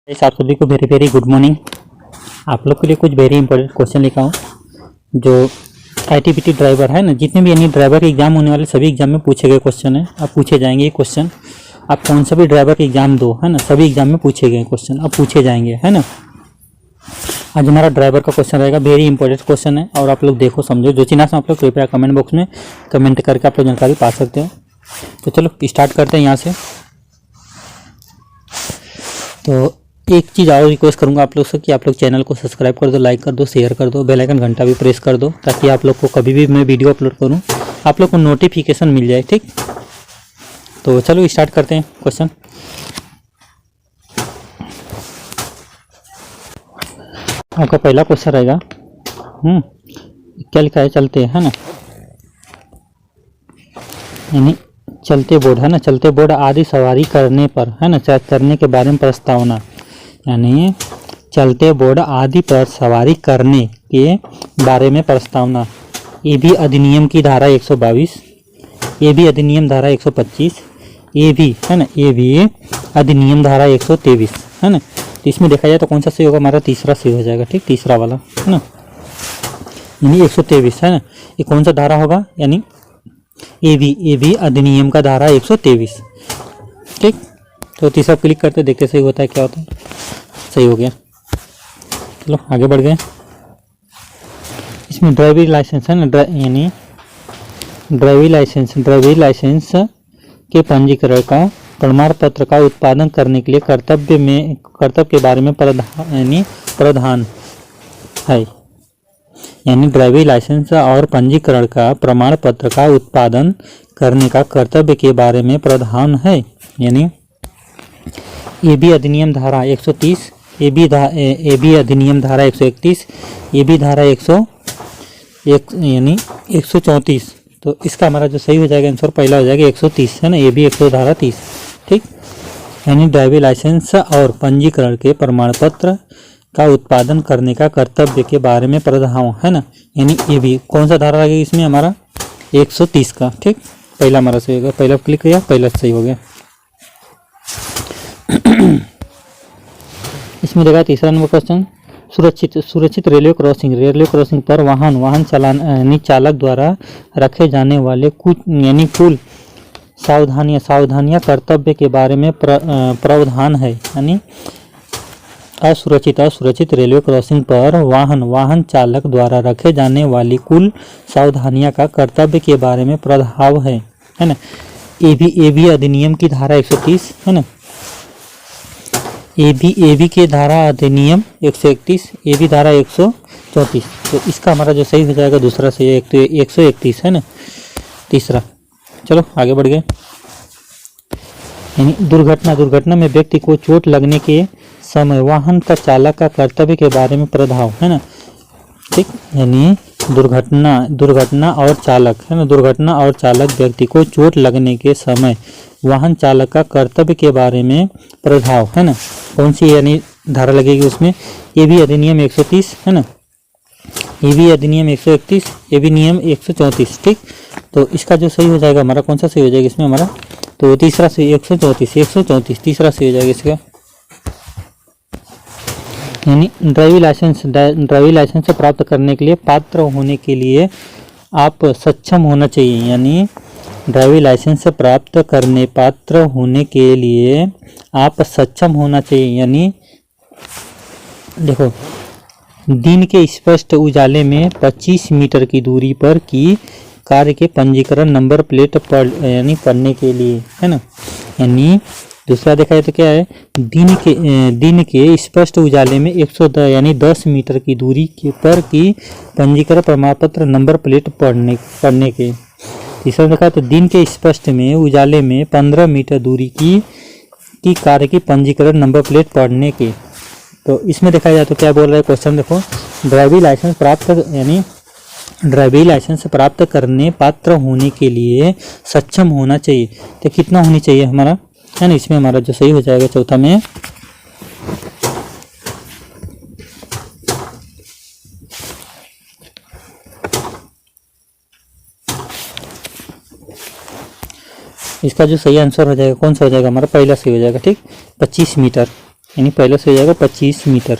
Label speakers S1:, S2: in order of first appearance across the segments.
S1: आप सभी को वेरी वेरी गुड मॉर्निंग। आप लोग के लिए कुछ वेरी इंपॉर्टेंट क्वेश्चन लिखा हूँ जो आईटीबीटी ड्राइवर है ना, जितने भी यानी ड्राइवर के एग्जाम होने वाले सभी एग्जाम में पूछे गए क्वेश्चन है। अब पूछे जाएंगे ये क्वेश्चन, आप कौन सा भी ड्राइवर के एग्जाम दो है ना, सभी एग्जाम में पूछे गए क्वेश्चन अब पूछे जाएंगे है ना। आज हमारा ड्राइवर का क्वेश्चन रहेगा, वेरी इंपॉर्टेंट क्वेश्चन है और आप लोग देखो समझो। जो चिन्ह आप लोग कृपया कमेंट बॉक्स में कमेंट करके आप लोग जानकारी पा सकते हो। तो चलो स्टार्ट करते हैं यहाँ से। तो एक चीज़ और रिक्वेस्ट करूंगा आप लोग से कि आप लोग चैनल को सब्सक्राइब कर दो, लाइक कर दो, शेयर कर दो, बेल आइकन घंटा भी प्रेस कर दो, ताकि आप लोग को कभी भी मैं वीडियो अपलोड करूं आप लोग को नोटिफिकेशन मिल जाए, ठीक। तो चलो स्टार्ट करते हैं क्वेश्चन। आपका पहला क्वेश्चन रहेगा क्या लिखा है, चलते है ना, यानी चलते बोर्ड है ना, चलते बोर्ड आदि सवारी करने पर है ना, करने के बारे में प्रस्तावना, यानी चलते बोर्ड आदि पर सवारी करने के बारे में प्रस्तावना। ये भी अधिनियम की धारा 122, ये भी अधिनियम धारा 125, ये भी है ना, ये भी अधिनियम धारा 123 है ना। तो इसमें देखा जाए तो कौन सा सही होगा, हमारा तीसरा सही हो जाएगा, ठीक, तीसरा वाला है ना, यानी 123 है ना। ये कौन सा धारा होगा, यानी ये भी अधिनियम का धारा 123, ठीक। तो तीसरा क्लिक करते देखते सही होता है क्या होता है, सही हो गया। चलो आगे बढ़ गए। इसमें ड्राइविंग लाइसेंस है ना, यानी ड्राइविंग लाइसेंस के पंजीकरण का प्रमाण पत्र का उत्पादन करने के लिए कर्तव्य के बारे में प्रावधान है, यानी ड्राइविंग लाइसेंस और पंजीकरण का प्रमाण पत्र का उत्पादन करने का कर्तव्य के बारे में प्रावधान है। यानी ये भी अधिनियम धारा 130, ये भी अधिनियम धारा 131, ये भी धारा 101 यानी 134। तो इसका हमारा जो सही हो जाएगा आंसर पहला हो जाएगा 130 है ना, ये भी 100 धारा 30, ठीक। यानी ड्राइविंग लाइसेंस और पंजीकरण के प्रमाण पत्र का उत्पादन करने का कर्तव्य के बारे में प्रावधान है ना, यानी ये भी कौन सा धारा लगेगा इसमें, हमारा 130 का, ठीक। पहला हमारा सही होगा, पहला क्लिक किया, पहला सही हो गया। इसमें देखा तीसरा नंबर क्वेश्चन, सुरक्षित रेलवे क्रॉसिंग पर वाहन चालक द्वारा रखे जाने वाले कुल सावधानियां कर्तव्य के बारे में प्रावधान है। यानी असुरक्षित रेलवे क्रॉसिंग पर वाहन चालक द्वारा रखे जाने वाली कुल सावधानियां का कर्तव्य के बारे में प्रावधान है ना। ये भी अधिनियम की धारा 130 है ना, ये भी के धारा अधिनियम 131, ये भी धारा 134। तो इसका हमारा जो सही हो जाएगा दूसरा सही है, तो 131 है ना, तीसरा। चलो आगे बढ़ गए। यानी दुर्घटना में व्यक्ति को चोट लगने के समय वाहन का चालक का कर्तव्य के बारे में प्रावधान है ना, ठीक। यानी दुर्घटना और चालक है ना, दुर्घटना और चालक व्यक्ति को चोट लगने के समय वाहन चालक का कर्तव्य के बारे में प्रावधान है ना। कौन सी यानी धारा लगेगी उसमें, ये भी अधिनियम 130 है ना, ये भी अधिनियम 131, ये भी नियम 134, ठीक। तो इसका जो सही हो जाएगा हमारा कौन सा सही हो जाएगा इसमें हमारा, तो तीसरा सही 134 तीसरा सही हो जाएगा इसका। यानी ड्राइविंग लाइसेंस प्राप्त करने के लिए पात्र होने के लिए आप सक्षम होना चाहिए। यानी ड्राइविंग लाइसेंस प्राप्त करने पात्र होने के लिए आप सक्षम होना चाहिए। यानी देखो, दिन के स्पष्ट उजाले में 25 मीटर की दूरी पर की कार के पंजीकरण नंबर प्लेट पढ़ने के लिए है ना। यानी दूसरा देखा जाए तो क्या है, दिन के स्पष्ट उजाले में 110 यानी 10 मीटर की दूरी पर की पंजीकरण प्रमाण पत्र नंबर प्लेट पढ़ने के। तीसरा देखा तो दिन के स्पष्ट में उजाले में 15 मीटर दूरी की कार की पंजीकरण नंबर प्लेट पढ़ने के। तो इसमें देखा जाए तो क्या बोल रहा है क्वेश्चन, देखो, ड्राइविंग लाइसेंस प्राप्त करने पात्र होने के लिए सक्षम होना चाहिए। तो कितना होनी चाहिए हमारा है ना, इसमें हमारा जो सही हो जाएगा चौथा में इसका जो सही आंसर हो जाएगा कौन सा हो जाएगा हमारा, पहला सही हो जाएगा, ठीक, 25 मीटर। यानी पहले से हो जाएगा 25 मीटर।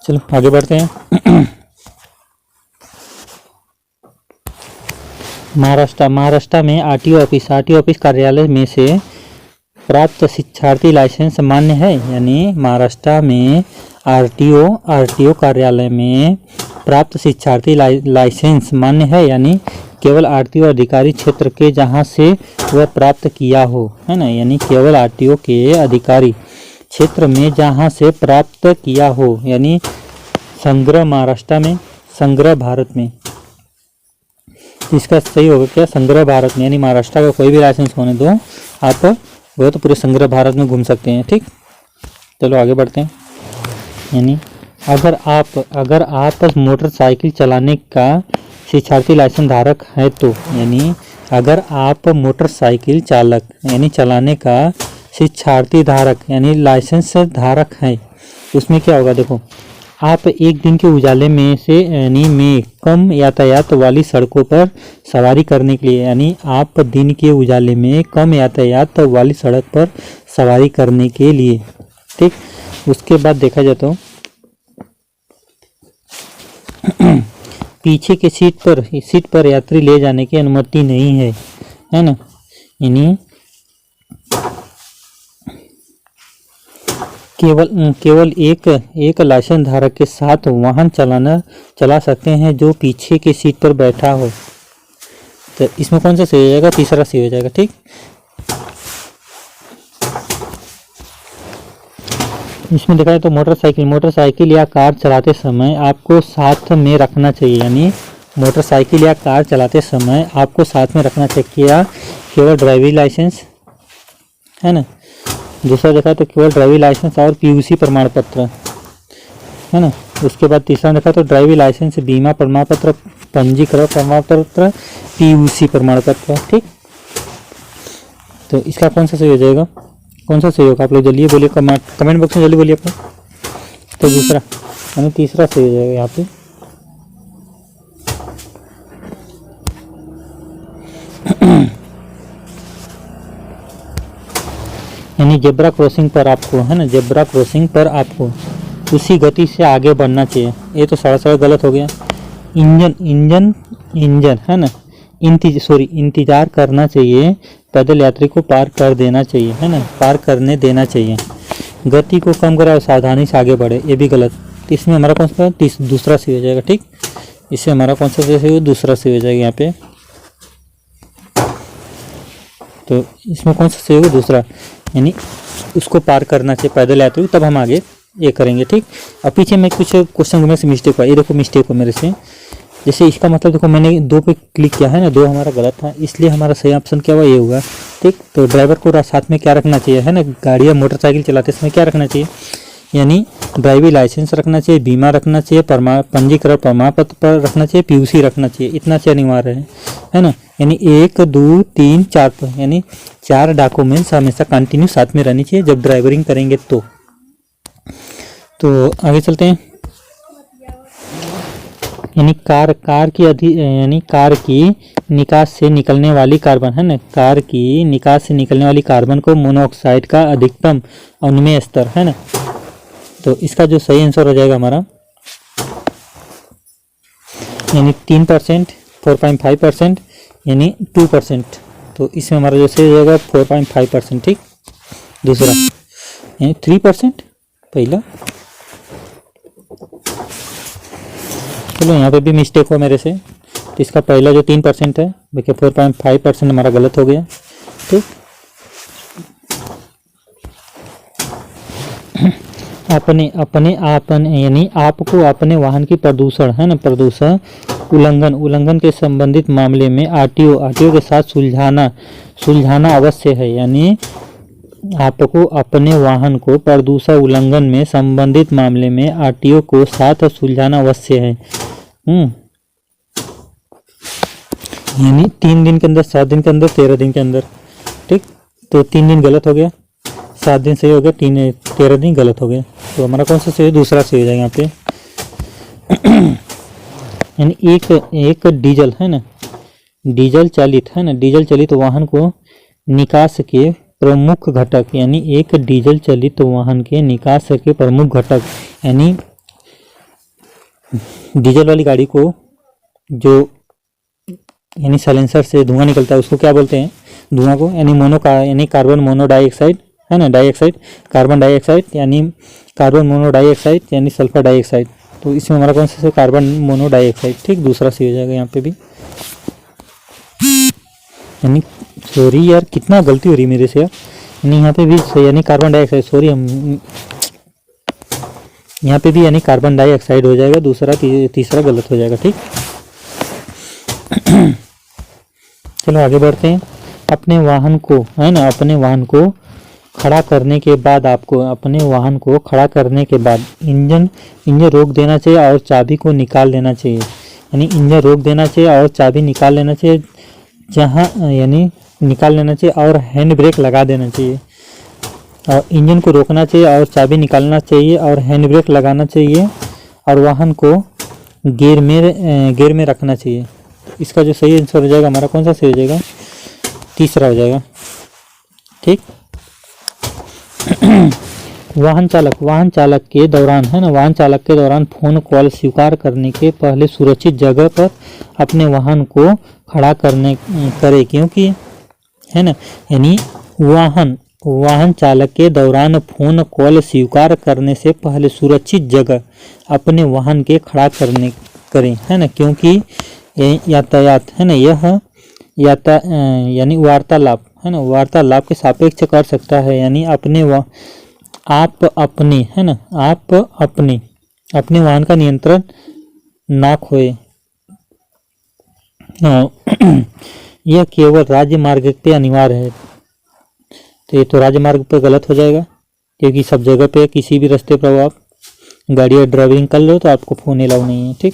S1: चलो आगे बढ़ते हैं। महाराष्ट्र में आरटीओ ऑफिस कार्यालय में से प्राप्त शिक्षार्थी लाइसेंस मान्य है। यानी महाराष्ट्र में आरटीओ कार्यालय में प्राप्त शिक्षार्थी लाइसेंस मान्य है, यानी केवल आरटीओ अधिकारी क्षेत्र के जहां से वह प्राप्त किया हो, है ना। यानी केवल आरटीओ के अधिकारी क्षेत्र में जहां से प्राप्त किया हो, यानी संग्रह महाराष्ट्र में, संग्रह भारत में। इसका सही होगा क्या, संग्रह भारत में। यानी महाराष्ट्र का कोई भी लाइसेंस होने दो आप, वो तो पूरे संग्रह भारत में घूम सकते हैं। ठीक, चलो आगे बढ़ते हैं। यानी अगर आप मोटरसाइकिल चलाने का शिक्षार्थी लाइसेंस धारक है तो, यानी अगर आप मोटरसाइकिल चालक यानी चलाने का शिक्षार्थी धारक यानी लाइसेंस धारक है, उसमें क्या होगा देखो, आप एक दिन के उजाले में से यानी में कम यातायात वाली सड़कों पर सवारी करने के लिए, यानी आप दिन के उजाले में कम यातायात वाली सड़क पर सवारी करने के लिए। ठीक, उसके बाद देखा जाए तो पीछे के सीट पर यात्री ले जाने की अनुमति नहीं है ना। यानी केवल एक लाइसेंस धारक के साथ वाहन चला सकते हैं जो पीछे के सीट पर बैठा हो। तो इसमें कौन सा सही हो जाएगा, तीसरा सही हो जाएगा। ठीक, इसमें देखा जाए तो मोटरसाइकिल या कार चलाते समय आपको साथ में रखना चाहिए। यानी मोटरसाइकिल या कार चलाते समय आपको साथ में रखना चाहिए क्या, केवल ड्राइविंग लाइसेंस, है ना। दूसरा देखा तो केवल ड्राइविंग लाइसेंस और पीयूसी प्रमाण पत्र, है ना। उसके बाद तीसरा देखा तो ड्राइविंग लाइसेंस, बीमा प्रमाण पत्र, पंजीकरण प्रमाण पत्र, पीयूसी प्रमाण पत्र। ठीक, तो इसका कौन सा सही हो जाएगा, कौन सा सही होगा, आप लोग जल्दी बोलिए, कमेंट बॉक्स में जल्दी बोलिए आप। तो दूसरा यानी तीसरा सही हो जाएगा यहाँ पे। यानी जेब्रा क्रॉसिंग पर आपको, है ना, जेब्रा क्रॉसिंग पर आपको उसी गति से आगे बढ़ना चाहिए। ये तो सारा गलत हो गया। इंजन है ना, इंतजार करना चाहिए, पैदल यात्री को पार कर देना चाहिए, है ना, पार करने देना चाहिए। गति को कम करा और सावधानी से आगे बढ़े, ये भी गलत। इसमें हमारा कौन सा दूसरा सही हो जाएगा। ठीक, इससे हमारा कौन सा सही हो, दूसरा सही हो जाएगा यहाँ पे। तो इसमें कौन सा सही होगा, दूसरा, यानी उसको पार करना चाहिए पैदल यात्री, तब हम आगे ये करेंगे। ठीक, अब पीछे में कुछ क्वेश्चन में से मिस्टेक हुआ, ये देखो मिस्टेक हो मेरे से। जैसे इसका मतलब देखो मैंने 2 पे क्लिक किया है ना, 2 हमारा गलत था, इसलिए हमारा सही ऑप्शन क्या हुआ, ये हुआ। ठीक, तो ड्राइवर को साथ में क्या रखना चाहिए, है ना, गाड़ी या मोटरसाइकिल चलाते समय क्या रखना चाहिए, यानी ड्राइविंग लाइसेंस रखना चाहिए, बीमा रखना चाहिए, पंजीकरण प्रमाण पत्र पर रखना चाहिए, पीयूसी रखना चाहिए। इतना से अनिवार्य है ना। यानी 1 2 3 4 पर, यानी 4 डॉक्यूमेंट्स हमेशा कंटिन्यू साथ में रहनी चाहिए जब ड्राइवरिंग करेंगे तो आगे चलते हैं। यानी कार की निकास से निकलने वाली कार्बन, है ना, कार की निकास से निकलने वाली कार्बन को मोनोऑक्साइड का अधिकतम अनुमेय स्तर, है ना। तो इसका जो सही आंसर हो जाएगा हमारा, यानी 3%, 4.5%, यानी 2%। तो इसमें हमारा जो सही हो जाएगा 4.5%। ठीक, दूसरा यानी 3% पहला। चलो यहाँ पे भी मिस्टेक हुआ मेरे से, तो इसका पहला जो 3% है, देखिए 4.5% हमारा गलत हो गया। ठीक, अपने यानी आपको अपने वाहन की प्रदूषण, है ना, प्रदूषण उल्लंघन के संबंधित मामले में आरटीओ के साथ सुलझाना अवश्य है। यानी आपको अपने वाहन को प्रदूषण उल्लंघन में संबंधित मामले में आरटीओ को साथ सुलझाना अवश्य है। यानी 3 दिन के अंदर, 7 दिन के अंदर, 13 दिन के अंदर। ठीक, तो 3 दिन गलत हो गया, 7 दिन सही हो गया, 13 दिन गलत हो गया। तो हमारा कौन सा सही है, दूसरा सही हो जाएगा यहाँ पे। यानी एक डीजल, है ना, डीजल चालित है ना, डीजल चालित वाहन को निकास के प्रमुख घटक, यानी एक डीजल चालित वाहन के निकास के प्रमुख घटक, यानी डीजल वाली गाड़ी को जो यानी साइलेंसर से धुआं निकलता है उसको क्या बोलते हैं, धुआं को, यानी कार्बन मोनोडाइऑक्साइड है ना, डाइऑक्साइड, कार्बन डाइऑक्साइड यानी कार्बन मोनोडाइऑक्साइड यानी सल्फर डाइऑक्साइड। तो इसमें हमारा कौन सा कार्बन मोनोडाइऑक्साइड, ठीक, दूसरा सी हो जाएगा यहाँ पे भी। यानी सॉरी यार, कितना गलती हो रही मेरे से यार, यानी यहाँ पे भी यानी कार्बन डाइऑक्साइड, सॉरी हम यहाँ पे भी यानी कार्बन डाइऑक्साइड हो जाएगा, दूसरा तीसरा गलत हो जाएगा, ठीक। चलो आगे बढ़ते हैं। अपने वाहन को है ना, अपने वाहन को खड़ा करने के बाद आपको अपने वाहन को खड़ा करने के बाद इंजन रोक देना चाहिए और चाबी को निकाल लेना चाहिए। यानी इंजन रोक देना चाहिए और चाबी निकाल लेना चाहिए, जहाँ यानी निकाल लेना चाहिए और हैंड ब्रेक लगा देना चाहिए। और इंजन को रोकना चाहिए और चाबी निकालना चाहिए और हैंड ब्रेक लगाना चाहिए और वाहन को गियर में रखना चाहिए। इसका जो सही आंसर हो जाएगा हमारा, कौन सा सही हो जाएगा, तीसरा हो जाएगा, ठीक। वाहन चालक के दौरान है ना, वाहन चालक के दौरान फोन कॉल स्वीकार करने के पहले सुरक्षित जगह पर अपने वाहन को खड़ा करे, क्योंकि है ना, यानी वाहन चालक के दौरान फोन कॉल स्वीकार करने से पहले सुरक्षित जगह अपने वाहन के खड़ा करें है ना, क्योंकि यातायात है ना, यह यानी वार्तालाप है ना, वार्तालाप के सापेक्ष कर सकता है। यानी आप अपने वाहन का नियंत्रण ना खोए। यह केवल राज्य मार्ग पे अनिवार्य है। तो ये तो राज्य मार्ग पे गलत हो जाएगा, क्योंकि सब जगह पे किसी भी रास्ते पर आप गाड़ी ड्राइविंग कर लो तो आपको फोन अलाउ नहीं है, ठीक।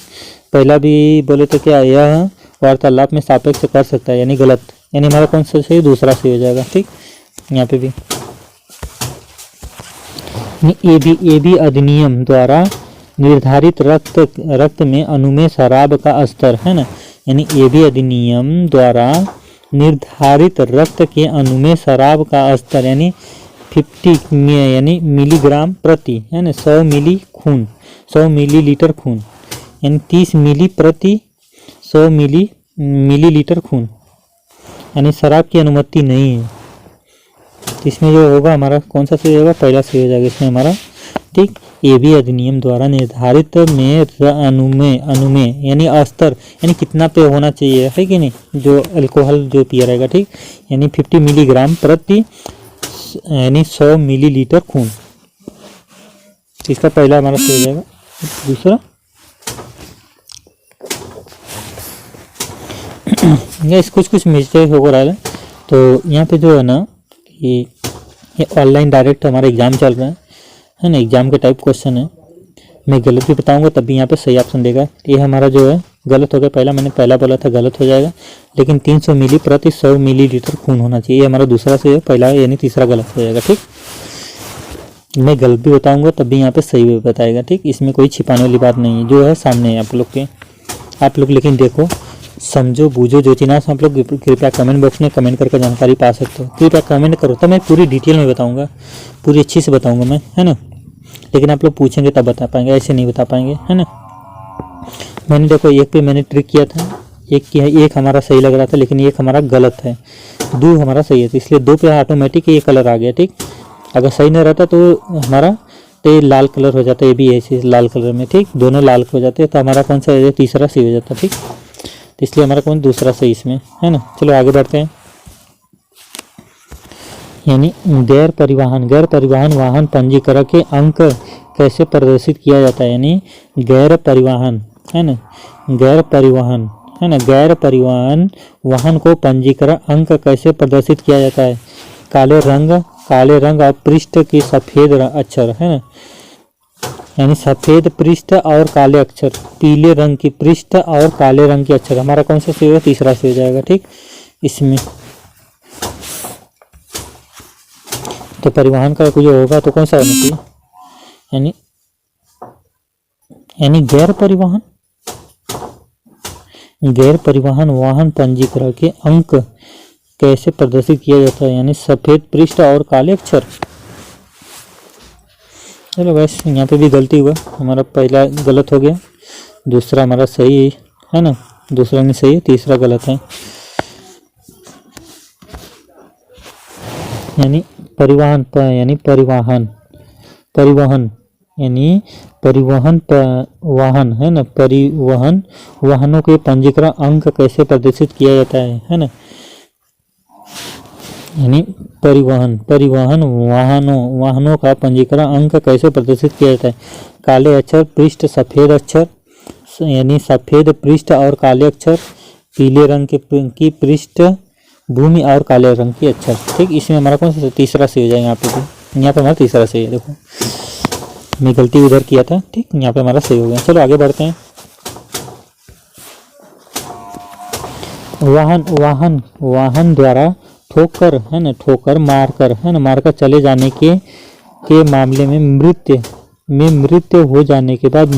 S1: पहला भी बोले तो क्या, यह वार्तालाप में सापेक्ष कर सकता है, यानी गलत, यानी हमारा कौन सा सही, दूसरा सही हो जाएगा, ठीक। यहाँ पे भी ए बी अधिनियम द्वारा निर्धारित रक्त में अनुमेय शराब का स्तर है ना, यानी ए बी अधिनियम द्वारा निर्धारित रक्त के अनुमेय शराब का स्तर यानी 50 यानी मिलीग्राम प्रति है ना 100 मिलीलीटर खून, यानी 30 मिली प्रति 100 मिलीलीटर खून, यानी शराब की अनुमति नहीं है। इसमें जो होगा हमारा कौन सा सही होगा, पहला सही हो जाएगा इसमें हमारा, ठीक। ये भी अधिनियम द्वारा निर्धारित में अनुमेय यानी स्तर यानी कितना पे होना चाहिए, है कि नहीं, जो अल्कोहल जो पिया रहेगा, ठीक, यानी 50 मिलीग्राम प्रति यानी 100 मिलीलीटर खून। इसका पहला हमारा सही हो जाएगा। दूसरा ये कुछ मिस्टेक हो रहा है। तो यहाँ पे जो है ना कि ये ऑनलाइन डायरेक्ट हमारा एग्जाम चल रहा है ना, एग्जाम के टाइप क्वेश्चन है, मैं गलत भी बताऊंगा तब भी यहाँ पे सही ऑप्शन देगा। ये हमारा जो है गलत हो गया, मैंने पहला बोला था गलत हो जाएगा, लेकिन 300 मिली प्रति 100 मिलीलीटर खून होना चाहिए, ये हमारा दूसरा से है, पहला यानी तीसरा गलत हो जाएगा, ठीक। मैं गलत भी बताऊंगा तब भी यहाँ पे सही भी बताएगा, ठीक। इसमें कोई छिपाने वाली बात नहीं है, जो है सामने है आप लोग के, आप लोग लेकिन देखो समझो बूझो, जो चीज़ आप लोग कृपया कमेंट बॉक्स में कमेंट करके जानकारी पा सकते हो, कृपया कमेंट करो तो मैं पूरी डिटेल में बताऊंगा, पूरी अच्छी से बताऊंगा मैं, है ना। लेकिन आप लोग पूछेंगे तब बता पाएंगे, ऐसे नहीं बता पाएंगे, है ना। मैंने देखो एक पे मैंने ट्रिक किया था, एक हमारा सही लग रहा था, लेकिन एक हमारा गलत है, 2 हमारा सही है, तो इसलिए 2 पे ऑटोमेटिक ये कलर आ गया, ठीक। अगर सही नहीं रहता तो हमारा तो लाल कलर हो जाता है, ये भी ऐसे लाल कलर में, ठीक, दोनों लाल हो जाते हैं, तो हमारा कौन सा तीसरा सही हो जाता, ठीक। तो इसलिए हमारा कौन दूसरा सही इसमें, है ना। चलो आगे बढ़ते हैं। यानी गैर परिवहन वाहन पंजीकरण के अंक कैसे प्रदर्शित किया जाता है, यानी गैर परिवहन वाहन को पंजीकरण अंक कैसे प्रदर्शित किया जाता है। काले रंग और पृष्ठ की सफेद अक्षर, है ना, यानी सफेद पृष्ठ और काले अक्षर, पीले रंग की पृष्ठ और काले रंग के अक्षर, हमारा कौन सा सही होगा, तीसरा सही हो जाएगा, ठीक। इसमें तो परिवहन का कुछ होगा तो कौन सा होना चाहिए, यानी गैर गैर परिवहन वाहन पंजीकरण के अंक कैसे प्रदर्शित किया जाता है, यानी सफेद पृष्ठ और काले अक्षर। चलो बस यहाँ पे भी गलती हुआ, हमारा पहला गलत हो गया, दूसरा हमारा सही है ना, दूसरा नहीं सही है, तीसरा गलत है। यानी परिवहन यानी परिवहन परिवहन यानी परिवहन वाहन है ना, परिवहन वाहनों के पंजीकरण अंक कैसे प्रदर्शित किया जाता है ना। यानी परिवहन वाहनों का पंजीकरण अंक कैसे प्रदर्शित किया जाता है। काले अक्षर पृष्ठ सफेद अक्षर, यानी सफेद पृष्ठ और काले अक्षर, पीले रंग की पृष्ठ भूमि और काले रंग की अक्षर। ठीक, इसमें हमारा कौन सा तीसरा सही हो जाएगा। यहाँ पे हमारा तीसरा सही है। देखो मैं गलती उधर किया था, ठीक, यहाँ पे हमारा सही हो गया। चलो आगे बढ़ते हैं। वाहन द्वारा ठोकर है ना, ठोकर मारकर है ना, मारकर चले जाने के मामले में मृत्यु हो जाने के बाद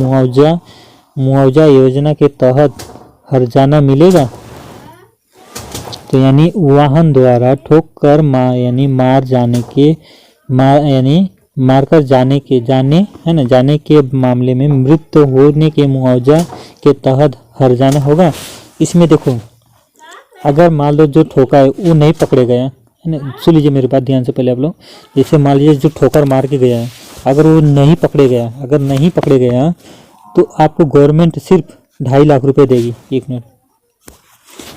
S1: मुआवजा योजना के तहत हर्जाना मिलेगा। तो यानी वाहन द्वारा ठोकर मारकर जाने के मामले में मृत्यु होने के मुआवजा के तहत हर्जाना होगा। इसमें देखो, अगर मान लो जो ठोका है वो नहीं पकड़े गया है ना, सुन लीजिए मेरी बात ध्यान से पहले आप लोग। जैसे मान लीजिए जो ठोकर मार के गया है, अगर वो नहीं पकड़े गया तो आपको गवर्नमेंट सिर्फ 2.5 लाख रुपए देगी। 1 मिनट,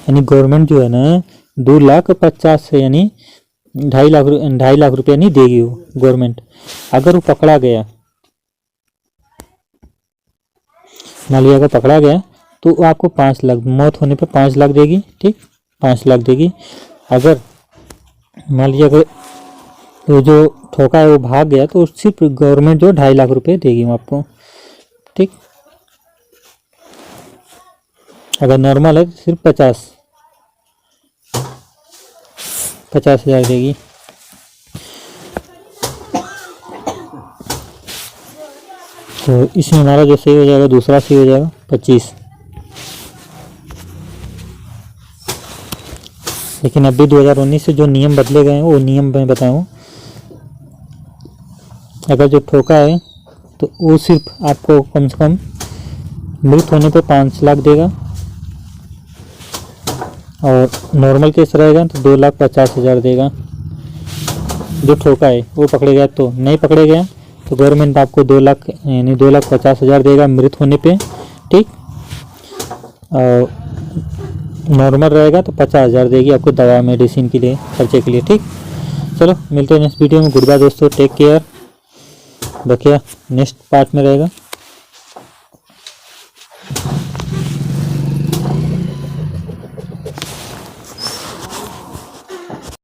S1: यानी गवर्नमेंट जो है ना 2,50,000 यानी 2.5 लाख रुपया नहीं देगी वो गवर्नमेंट। अगर वो पकड़ा गया, मान लिया अगर पकड़ा गया तो आपको 5 लाख, मौत होने पे 5 लाख देगी। ठीक, 5 लाख देगी। अगर मान लीजिए अगर तो जो ठोका है वो भाग गया तो सिर्फ गवर्नमेंट जो 2.5 लाख रुपए देगी आपको। ठीक, अगर नॉर्मल है तो सिर्फ 50,000 देगी। तो इसमें हमारा जो सही हो जाएगा, दूसरा सही हो जाएगा 25। लेकिन अभी 2019 से जो नियम बदले गए हैं वो नियम मैं बताऊँ। अगर जो ठोका है तो वो सिर्फ आपको कम से कम मृत होने पे 5 लाख देगा, और नॉर्मल केस रहेगा तो 2,50,000 देगा। जो ठोका है वो पकड़े गया, तो नहीं पकड़े गया तो गवर्नमेंट आपको 2 लाख यानी 2,50,000 देगा मृत होने पे। ठीक, और नॉर्मल रहेगा तो 50,000 देगी आपको दवा मेडिसिन के लिए, खर्चे के लिए। ठीक, चलो मिलते हैं नेक्स्ट वीडियो में। गुड बाय दोस्तों, टेक केयर। बकिया नेक्स्ट पार्ट में रहेगा।